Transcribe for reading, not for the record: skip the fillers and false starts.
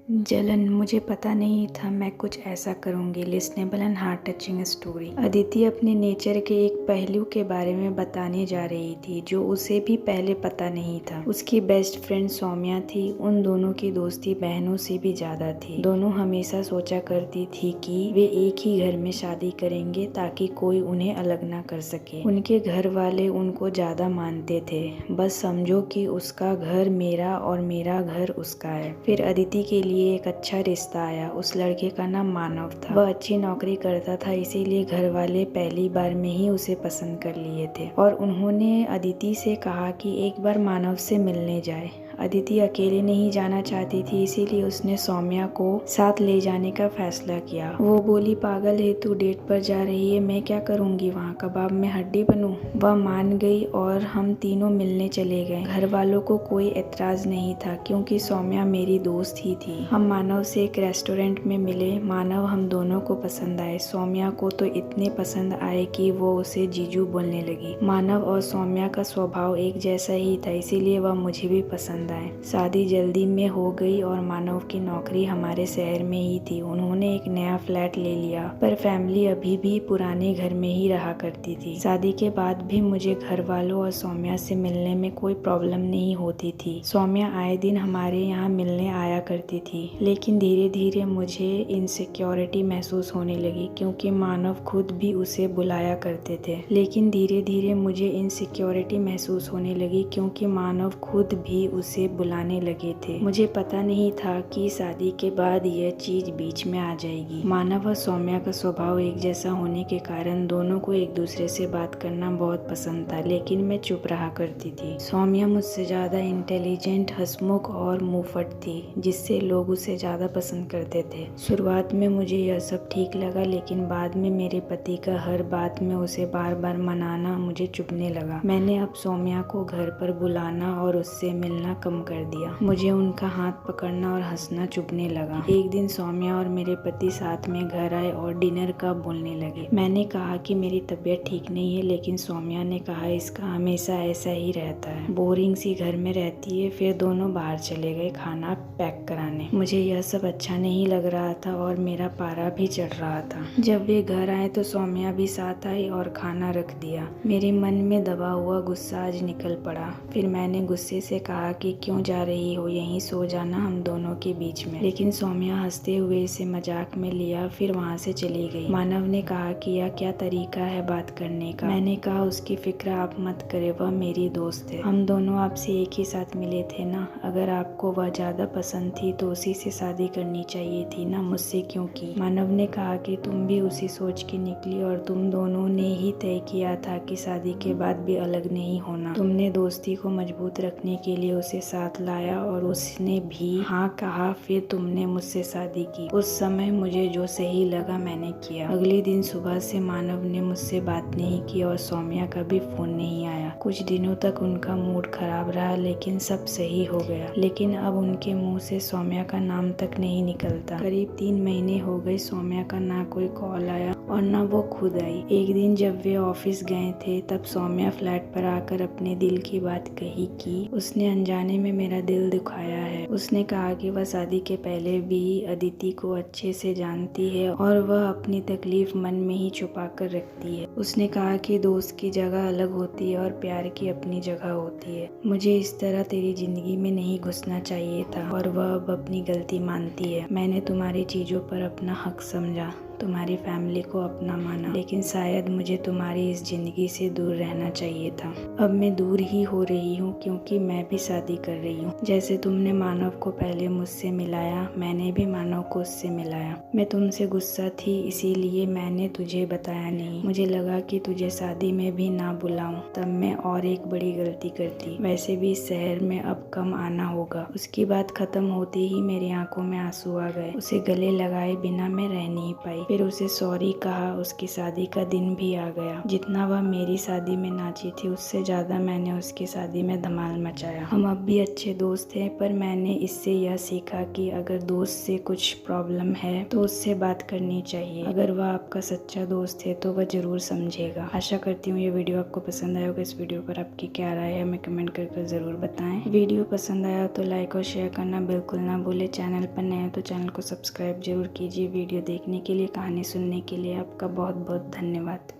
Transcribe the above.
जलन, मुझे पता नहीं था मैं कुछ ऐसा करूंगी। Listenable and heart touching story. Aditi अपने नेचर के एक पहलू के बारे में बताने जा रही थी जो उसे भी पहले पता नहीं था। उसकी बेस्ट फ्रेंड सौम्या थी। उन दोनों की दोस्ती बहनों से भी ज्यादा थी। दोनों हमेशा सोचा करती थी कि वे एक ही घर में शादी करेंगे ताकि कोई उन्हें अलग ना कर सके। उनके घर वाले उनको ज्यादा मानते थे। बस समझो कि उसका घर मेरा और मेरा घर उसका है। फिर अदिति के लिए एक अच्छा रिश्ता आया। उस लड़के का नाम मानव था। वह अच्छी नौकरी करता था, इसीलिए घर वाले पहली बार में ही उसे पसंद कर लिए थे और उन्होंने अदिति से कहा कि एक बार मानव से मिलने जाए। अदिति अकेले नहीं जाना चाहती थी, इसीलिए उसने सौम्या को साथ ले जाने का फैसला किया। वो बोली, पागल है तू, डेट पर जा रही है, मैं क्या करूंगी वहाँ, कबाब में हड्डी बनूं? वह मान गई और हम तीनों मिलने चले गए। घर वालों को कोई एतराज नहीं था क्योंकि सौम्या मेरी दोस्त ही थी। हम मानव से एक रेस्टोरेंट में मिले। मानव हम दोनों को पसंद आए। सौम्या को तो इतने पसंद आए कि वो उसे जीजू बोलने लगी। मानव और सौम्या का स्वभाव एक जैसा ही था, इसीलिए वह मुझे भी पसंद आए। शादी जल्दी में हो गई और मानव की नौकरी हमारे शहर में ही थी। उन्होंने एक नया फ्लैट ले लिया, पर फैमिली अभी भी पुराने घर में ही रहा करती थी। शादी के बाद भी मुझे घर वालों और सौम्या से मिलने में कोई प्रॉब्लम नहीं होती थी। सौम्या आए दिन हमारे यहाँ मिलने आया करती थी, लेकिन धीरे धीरे मुझे इनसिक्योरिटी महसूस होने लगी क्योंकि मानव खुद भी उसे बुलाया करते थे। लेकिन धीरे धीरे मुझे इनसिक्योरिटी महसूस होने लगी क्योंकि मानव खुद भी उसे बुलाने लगे थे। मुझे पता नहीं था कि शादी के बाद यह चीज बीच में आ जाएगी। मानव और सौम्या का स्वभाव एक जैसा होने के कारण दोनों को एक दूसरे से बात करना बहुत पसंद था, लेकिन मैं चुप रहा करती थी। सौम्या मुझसे ज्यादा इंटेलिजेंट, हंसमुख और मुंहफट थी, जिससे लोग उसे ज्यादा पसंद करते थे। शुरुआत में मुझे यह सब ठीक लगा, लेकिन बाद में मेरे पति का हर बात में उसे बार बार मनाना मुझे चुभने लगा। मैंने अब सौम्या को घर पर बुलाना और उससे मिलना कम कर दिया। मुझे उनका हाथ पकड़ना और हंसना चुभने लगा। एक दिन सौम्या और मेरे पति साथ में घर आए और डिनर का बोलने लगे। मैंने कहा कि मेरी तबीयत ठीक नहीं है, लेकिन सौम्या ने कहा इसका हमेशा ऐसा ही रहता है, बोरिंग सी घर में रहती है। फिर दोनों बाहर चले गए खाना पैक कराने। मुझे यह सब अच्छा नहीं लग रहा था और मेरा पारा भी चढ़ रहा था। जब वे घर आए तो सौम्या भी साथ आई और खाना रख दिया। मेरे मन में दबा हुआ गुस्सा आज निकल पड़ा। फिर मैंने गुस्से से कहा कि क्यों जा रही हो, यहीं सो जाना हम दोनों के बीच में। लेकिन सौम्या हंसते हुए इसे मजाक में लिया, फिर वहाँ से चली गई। मानव ने कहा कि यह क्या तरीका है बात करने का। मैंने कहा उसकी फिक्र आप मत करे, वह मेरी दोस्त है। हम दोनों आपसे एक ही साथ मिले थे ना। अगर आपको वह ज्यादा पसंद थी तो उसी से शादी करनी चाहिए थी ना, मुझसे क्यों की? मानव ने कहा कि तुम भी उसी सोच की निकली और तुम दोनों ने ही तय किया था कि शादी के बाद भी अलग नहीं होना। तुमने दोस्ती को मजबूत रखने के लिए उसे साथ लाया और उसने भी हाँ कहा। फिर तुमने मुझसे शादी की। उस समय मुझे जो सही लगा मैंने किया। अगले दिन सुबह से मानव ने मुझसे बात नहीं की और सौम्या का भी फोन नहीं आया। कुछ दिनों तक उनका मूड खराब रहा, लेकिन सब सही हो गया। लेकिन अब उनके मुंह से सौम्या का नाम तक नहीं निकलता। करीब 3 महीने हो गए, सौम्या का ना कोई कॉल आया और ना वो खुद आई। एक दिन जब वे ऑफिस गए थे तब सौम्या फ्लैट पर आकर अपने दिल की बात कही कि उसने अनजाने में मेरा दिल दुखाया है। उसने कहा कि वह शादी के पहले भी अदिति को अच्छे से जानती है और वह अपनी तकलीफ मन में ही छुपा कर रखती है। उसने कहा कि दोस्त की जगह अलग होती है और प्यार की अपनी जगह होती है। मुझे इस तरह तेरी जिंदगी में नहीं घुसना चाहिए था और वह अब अपनी गलती मानती है। मैंने तुम्हारी चीजों पर अपना हक समझा, तुम्हारी फैमिली को अपना माना, लेकिन शायद मुझे तुम्हारी इस जिंदगी से दूर रहना चाहिए था। अब मैं दूर ही हो रही हूँ क्योंकि मैं भी शादी कर रही हूँ। जैसे तुमने मानव को पहले मुझसे मिलाया, मैंने भी मानव को उससे मिलाया। मैं तुमसे गुस्सा थी, इसीलिए मैंने तुझे बताया नहीं। मुझे लगा कि तुझे शादी में भी ना बुलाऊं, तब मैं और एक बड़ी गलती करती। वैसे भी इस शहर में अब कम आना होगा। उसकी बात खत्म होते ही मेरी आंखों में आंसू आ गए। उसे गले लगाए बिना मैं रह नहीं पाई। फिर उसे सॉरी कहा। उसकी शादी का दिन भी आ गया। जितना वह मेरी शादी में नाची थी उससे ज्यादा मैंने उसकी शादी में धमाल मचाया। हम अब भी अच्छे दोस्त हैं, पर मैंने इससे यह सीखा कि अगर दोस्त से कुछ प्रॉब्लम है तो उससे बात करनी चाहिए। अगर वह आपका सच्चा दोस्त है तो वह जरूर समझेगा। आशा करती हूँ ये वीडियो आपको पसंद आया होगा। इस वीडियो पर आपकी क्या राय है हमें कमेंट करके ज़रूर बताएं। वीडियो पसंद आया तो लाइक और शेयर करना बिल्कुल ना भूले। चैनल पर नए हो तो चैनल को सब्सक्राइब जरूर कीजिए। वीडियो देखने के लिए, कहानी सुनने के लिए आपका बहुत बहुत धन्यवाद।